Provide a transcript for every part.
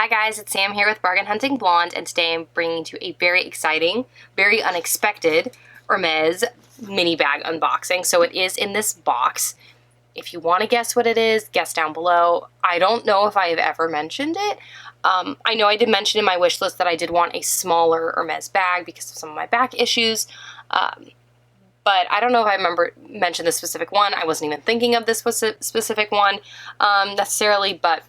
Hi guys, it's Sam here with Bargain Hunting Blonde, and today I'm bringing to a very exciting, very unexpected Hermes mini bag unboxing. So it is in this box. If you want to guess what it is, guess down below. I don't know if I have ever mentioned it. I know I did mention in my wish list that I did want a smaller Hermes bag because of some of my back issues. But I don't know if I mentioned this specific one. I wasn't even thinking of this specific one necessarily, but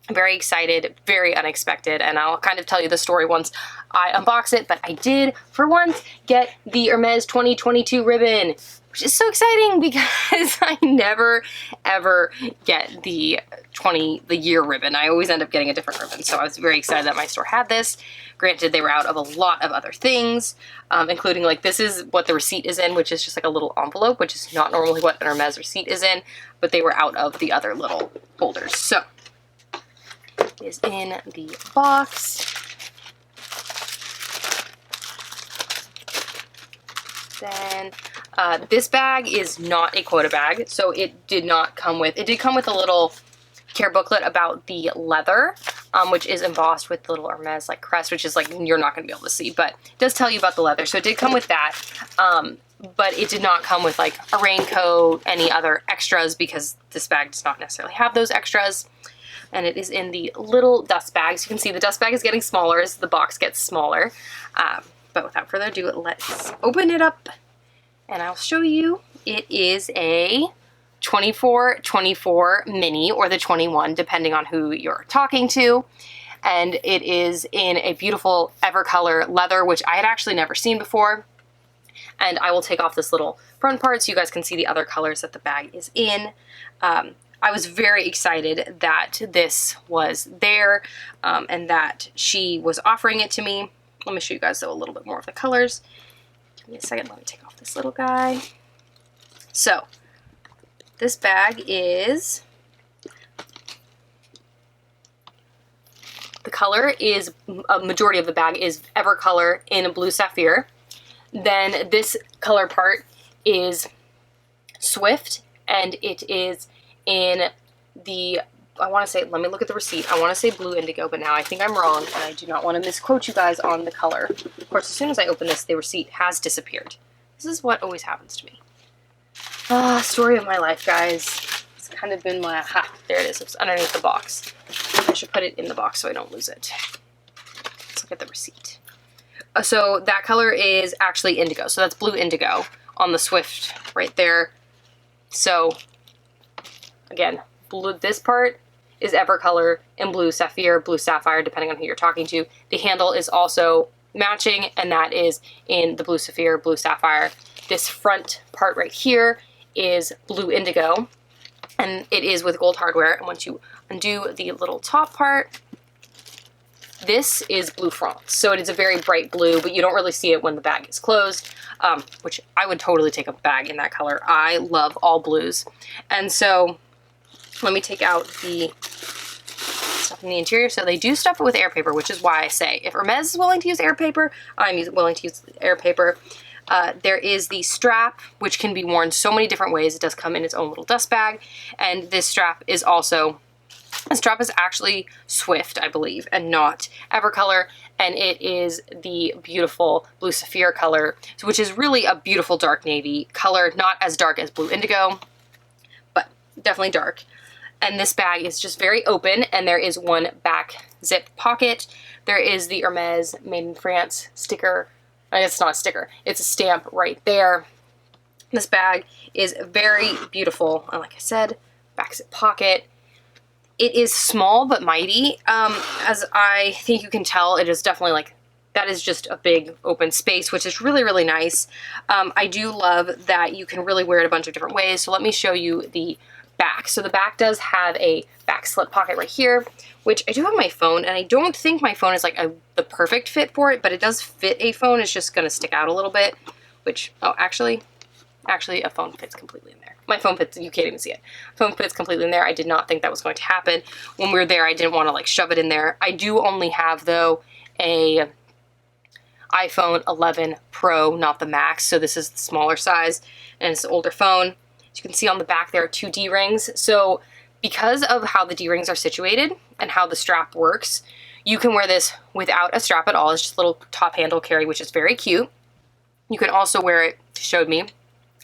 I'm very excited, very unexpected, and I'll kind of tell you the story once I unbox it, but I did, for once, get the Hermes 2022 ribbon, which is so exciting because I never, ever get the year ribbon. I always end up getting a different ribbon, so I was very excited that my store had this. Granted, they were out of a lot of other things, including, like, this is what the receipt is in, which is just like a little envelope, which is not normally what an Hermes receipt is in, but they were out of the other little holders. So is in the box. Then this bag is not a quota bag, so it did come with a little care booklet about the leather, which is embossed with the little Hermes like crest, which is like you're not going to be able to see, but it does tell you about the leather. So it did come with that, but it did not come with like a raincoat, any other extras, because this bag does not necessarily have those extras. And it is in the little dust bag. So you can see the dust bag is getting smaller as the box gets smaller. But without further ado, let's open it up and I'll show you. It is a 24 mini, or the 21, depending on who you're talking to. And it is in a beautiful Evercolor leather, which I had actually never seen before. And I will take off this little front part so you guys can see the other colors that the bag is in. I was very excited that this was there and that she was offering it to me. Let me show you guys though a little bit more of the colors. Give me a second, let me take off this little guy. So this bag is, the color is, a majority of the bag is Evercolor in blue sapphire. Then this color part is Swift, and it is in the, I want to say, let me look at the receipt. I want to say blue indigo, but now I think I'm wrong, and I do not want to misquote you guys on the color. Of course, as soon as I open this, the receipt has disappeared. This is what always happens to me. Story of my life, guys. It's kind of been my, there it is. It's underneath the box. I should put it in the box so I don't lose it. Let's look at the receipt. So that color is actually indigo. So that's blue indigo on the Swift right there. So again, this part is Evercolor in blue sapphire, depending on who you're talking to. The handle is also matching, and that is in the blue sapphire. This front part right here is blue indigo, and it is with gold hardware. And once you undo the little top part, this is blue France. So it is a very bright blue, but you don't really see it when the bag is closed, which I would totally take a bag in that color. I love all blues. And so let me take out the stuff in the interior. So they do stuff it with air paper, which is why I say if Hermes is willing to use air paper, I'm willing to use air paper. There is the strap, which can be worn so many different ways. It does come in its own little dust bag. And this strap is also, the strap is actually Swift, I believe, and not Evercolor. And it is the beautiful blue sapphire color, which is really a beautiful dark navy color. Not as dark as blue indigo, but definitely dark. And this bag is just very open, and there is one back zip pocket. There is the Hermes Made in France sticker. I guess it's not a sticker, it's a stamp right there. This bag is very beautiful, and like I said, back zip pocket. It is small but mighty. As I think you can tell, it is definitely like, that is just a big open space, which is really, really nice. I do love that you can really wear it a bunch of different ways. So let me show you the back. So the back does have a back slip pocket right here, which I do have my phone, and I don't think my phone is like the perfect fit for it, but it does fit a phone. It's just going to stick out a little bit, which, oh, actually a phone fits completely in there. My phone fits, you can't even see it. Phone fits completely in there. I did not think that was going to happen. When we were there, I didn't want to like shove it in there. I do only have though a iPhone 11 Pro, not the Max, so this is the smaller size, and it's an older phone. As you can see on the back, there are two D-rings, so because of how the D-rings are situated and how the strap works, you can wear this without a strap at all. It's just a little top handle carry, which is very cute. You can also wear it, showed me,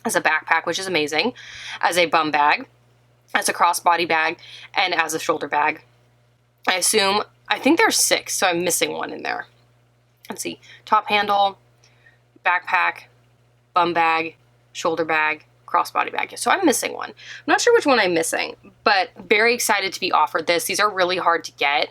as a backpack, which is amazing, as a bum bag, as a crossbody bag, and as a shoulder bag. I think there's 6, so I'm missing one in there. Let's see, top handle, backpack, bum bag, shoulder bag, crossbody bag. So I'm missing one. I'm not sure which one I'm missing, but very excited to be offered this. These are really hard to get.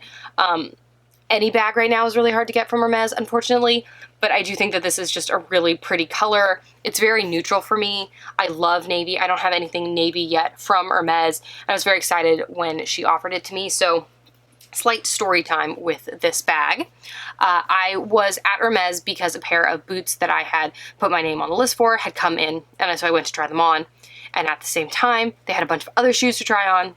Any bag right now is really hard to get from Hermes, unfortunately, but I do think that this is just a really pretty color. It's very neutral for me. I love navy. I don't have anything navy yet from Hermes. I was very excited when she offered it to me. So slight story time with this bag. I was at Hermes because a pair of boots that I had put my name on the list for had come in, and so I went to try them on. And at the same time, they had a bunch of other shoes to try on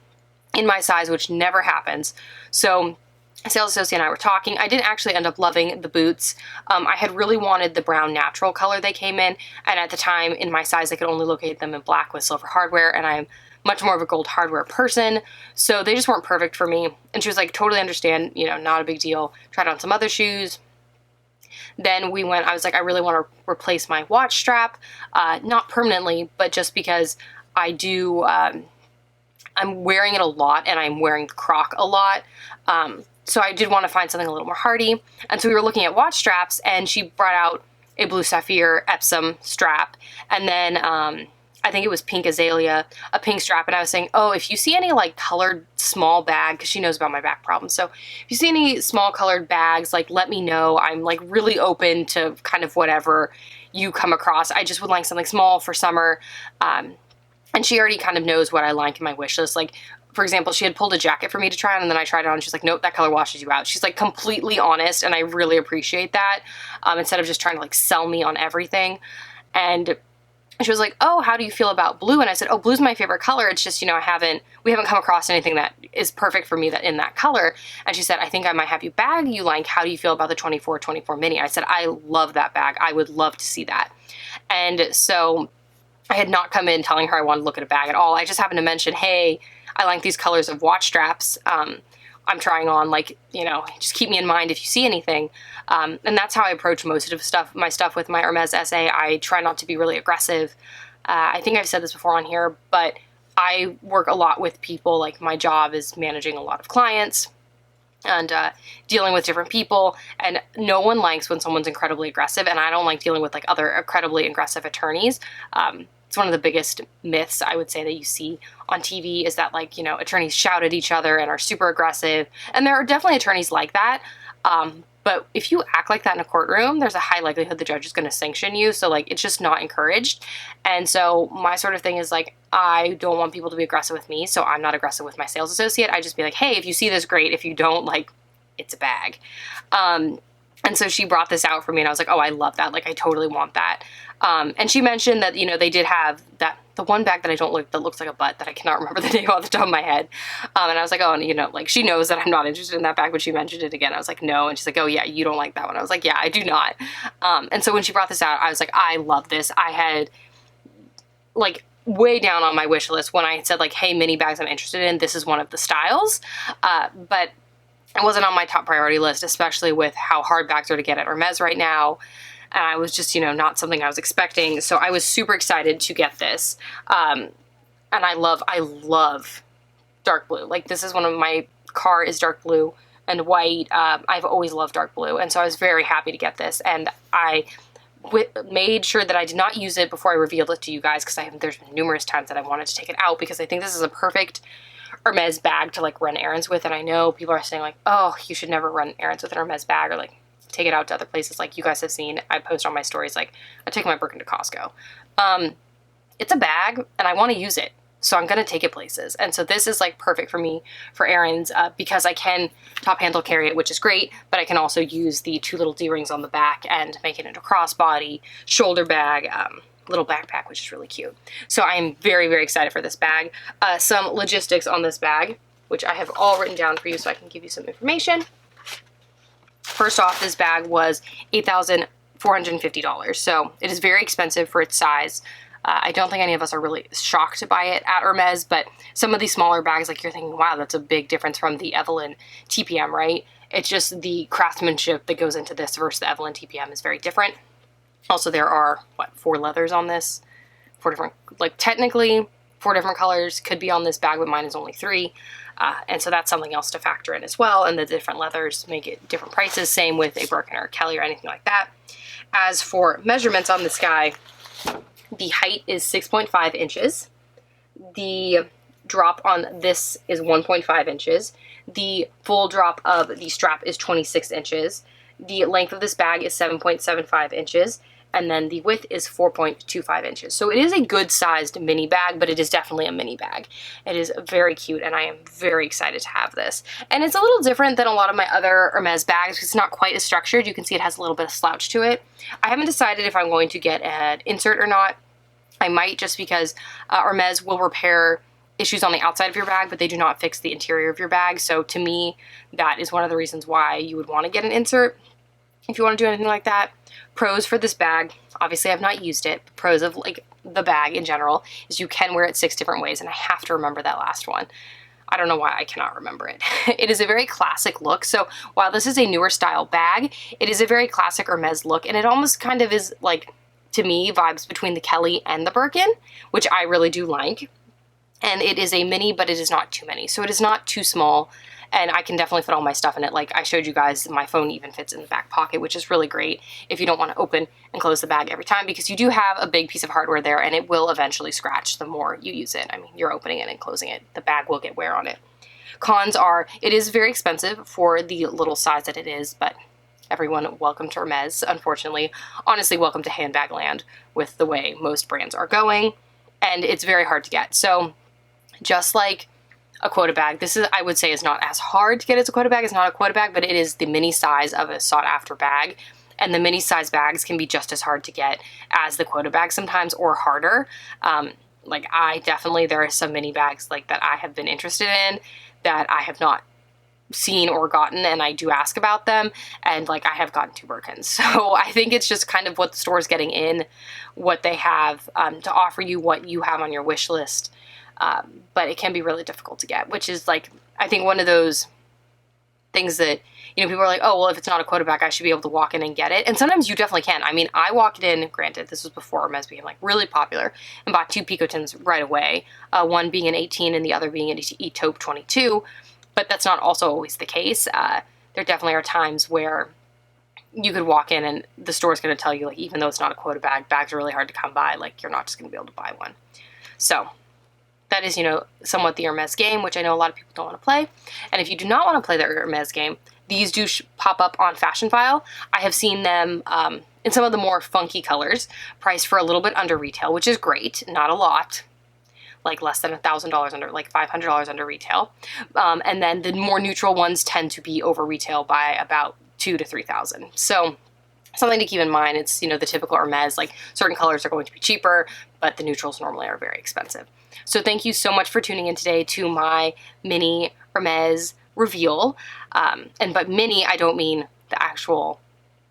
in my size, which never happens. So a sales associate and I were talking. I didn't actually end up loving the boots. I had really wanted the brown natural color they came in, and at the time in my size I could only locate them in black with silver hardware, and I'm much more of a gold hardware person, so they just weren't perfect for me. And she was like, totally understand, you know, not a big deal. Tried on some other shoes. Then I was like, I really want to replace my watch strap, not permanently, but just because I do, I'm wearing it a lot, and I'm wearing the croc a lot. So I did want to find something a little more hardy. And so we were looking at watch straps, and she brought out a blue sapphire Epsom strap. And then I think it was pink azalea, a pink strap. And I was saying, oh, if you see any like colored small bag, because she knows about my back problem. So if you see any small colored bags, like let me know. I'm like really open to kind of whatever you come across. I just would like something small for summer. And she already kind of knows what I like in my wish list. Like, for example, she had pulled a jacket for me to try on, and then I tried it on, and she's like, nope, that color washes you out. She's like completely honest, and I really appreciate that, instead of just trying to like sell me on everything. And she was like, oh, how do you feel about blue? And I said, oh, blue's my favorite color. It's just, you know, we haven't come across anything that is perfect for me that in that color. And she said, I think I might have you bag you like. How do you feel about the 24 mini? I said, I love that bag. I would love to see that. And so I had not come in telling her I wanted to look at a bag at all. I just happened to mention, hey, I like these colors of watch straps. I'm trying on, like, you know, just keep me in mind if you see anything. And that's how I approach most of my stuff with my Hermes SA. I try not to be really aggressive. I think I've said this before on here, but I work a lot with people. Like, my job is managing a lot of clients and dealing with different people, and no one likes when someone's incredibly aggressive, and I don't like dealing with like other incredibly aggressive attorneys. It's one of the biggest myths I would say that you see on TV is that, like, you know, attorneys shout at each other and are super aggressive, and there are definitely attorneys like that. But if you act like that in a courtroom, there's a high likelihood the judge is going to sanction you. So like, it's just not encouraged. And so my sort of thing is like, I don't want people to be aggressive with me. So I'm not aggressive with my sales associate. I just be like, hey, if you see this, great. If you don't, like, it's a bag. And so she brought this out for me, and I was like, oh, I love that. Like, I totally want that. And she mentioned that, you know, they did have the one bag that that looks like a butt that I cannot remember the name off the top of my head. And I was like, oh, and, you know, like, she knows that I'm not interested in that bag when she mentioned it again. I was like, no. And she's like, oh yeah, you don't like that one. I was like, yeah, I do not. And so when she brought this out, I was like, I love this. I had like way down on my wish list when I said like, hey, mini bags I'm interested in. This is one of the styles. But it wasn't on my top priority list, especially with how hard bags are to get at Hermes right now. And I was just, you know, not something I was expecting. So I was super excited to get this. And I love dark blue. Like, this is my car is dark blue and white. I've always loved dark blue. And so I was very happy to get this. And I made sure that I did not use it before I revealed it to you guys, because there's been numerous times that I wanted to take it out, because I think this is a perfect Hermes bag to like run errands with. And I know people are saying like, oh, you should never run errands with an Hermes bag, or like take it out to other places. Like, you guys have seen, I post on my stories, like, I take my Birkin to Costco. It's a bag and I want to use it, so I'm going to take it places. And so this is like perfect for me for errands, because I can top handle carry it, which is great, but I can also use the 2 little D-rings on the back and make it into crossbody, shoulder bag, little backpack, which is really cute. So I am very, very excited for this bag. Some logistics on this bag, which I have all written down for you so I can give you some information. First off, this bag was $8,450. So it is very expensive for its size. I don't think any of us are really shocked by it at Hermes, but some of these smaller bags, like you're thinking, wow, that's a big difference from the Evelyn TPM, right? It's just the craftsmanship that goes into this versus the Evelyn TPM is very different. Also, there are, what, 4 leathers on this? 4 different, like technically 4 different colors could be on this bag, but mine is only 3. And so that's something else to factor in as well. And the different leathers make it different prices. Same with a Birkin or a Kelly or anything like that. As for measurements on this guy, the height is 6.5 inches. The drop on this is 1.5 inches. The full drop of the strap is 26 inches. The length of this bag is 7.75 inches. And then the width is 4.25 inches. So it is a good sized mini bag, but it is definitely a mini bag. It is very cute, and I am very excited to have this. And it's a little different than a lot of my other Hermes bags because it's not quite as structured. You can see it has a little bit of slouch to it. I haven't decided if I'm going to get an insert or not. I might, just because Hermes will repair issues on the outside of your bag, but they do not fix the interior of your bag. So to me, that is one of the reasons why you would want to get an insert if you want to do anything like that. Pros for this bag, obviously I've not used it. Pros of like the bag in general is you can wear it 6 different ways, and I have to remember that last one. I don't know why I cannot remember it. It is a very classic look. So while this is a newer style bag, it is a very classic Hermes look, and it almost kind of is like, to me, vibes between the Kelly and the Birkin, which I really do like. And it is a mini, but it is not too many. So it is not too small, and I can definitely fit all my stuff in it. Like I showed you guys, my phone even fits in the back pocket, which is really great if you don't want to open and close the bag every time, because you do have a big piece of hardware there, and it will eventually scratch the more you use it. I mean, you're opening it and closing it. The bag will get wear on it. Cons are, it is very expensive for the little size that it is, but everyone, welcome to Hermes, unfortunately. Honestly, welcome to handbag land with the way most brands are going, and it's very hard to get. So just like a quota bag, this is, I would say, is not as hard to get as a quota bag. It's not a quota bag, but it is the mini size of a sought after bag. And the mini size bags can be just as hard to get as the quota bag sometimes, or harder. Like I definitely, there are some mini bags like that I have been interested in that I have not seen or gotten, and I do ask about them, and like I have gotten 2 Birkins. So I think it's just kind of what the store's getting in, what they have to offer you, what you have on your wish list. But it can be really difficult to get, which is like, I think one of those things that, you know, people are like, oh, well, if it's not a quota bag, I should be able to walk in and get it. And sometimes you definitely can. I mean, I walked in, granted, this was before Hermes became like really popular, and bought 2 Picotins right away. One being an 18 and the other being an Etaupe 22. But that's not also always the case. There definitely are times where you could walk in and the store's going to tell you, like, even though it's not a quota bag, bags are really hard to come by. Like, you're not just going to be able to buy one. So that is, you know, somewhat the Hermes game, which I know a lot of people don't want to play. And if you do not want to play the Hermes game, these do pop up on Fashion File. I have seen them in some of the more funky colors, priced for a little bit under retail, which is great. Not a lot, like less than $1,000 under, like $500 under retail. And then the more neutral ones tend to be over retail by about $2,000 to $3,000. So something to keep in mind. It's, you know, the typical Hermes, like certain colors are going to be cheaper, but the neutrals normally are very expensive. So thank you so much for tuning in today to my mini Hermes reveal. And by mini, I don't mean the actual,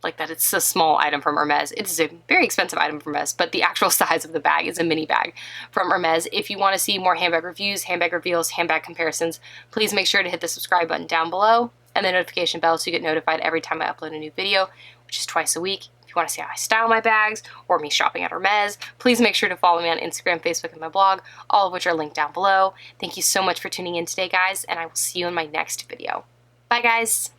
like that it's a small item from Hermes. It's a very expensive item from Hermes, but the actual size of the bag is a mini bag from Hermes. If you want to see more handbag reviews, handbag reveals, handbag comparisons, please make sure to hit the subscribe button down below and the notification bell so you get notified every time I upload a new video, which is twice a week. If you want to see how I style my bags or me shopping at Hermes, please make sure to follow me on Instagram, Facebook, and my blog, all of which are linked down below. Thank you so much for tuning in today, guys, and I will see you in my next video. Bye, guys.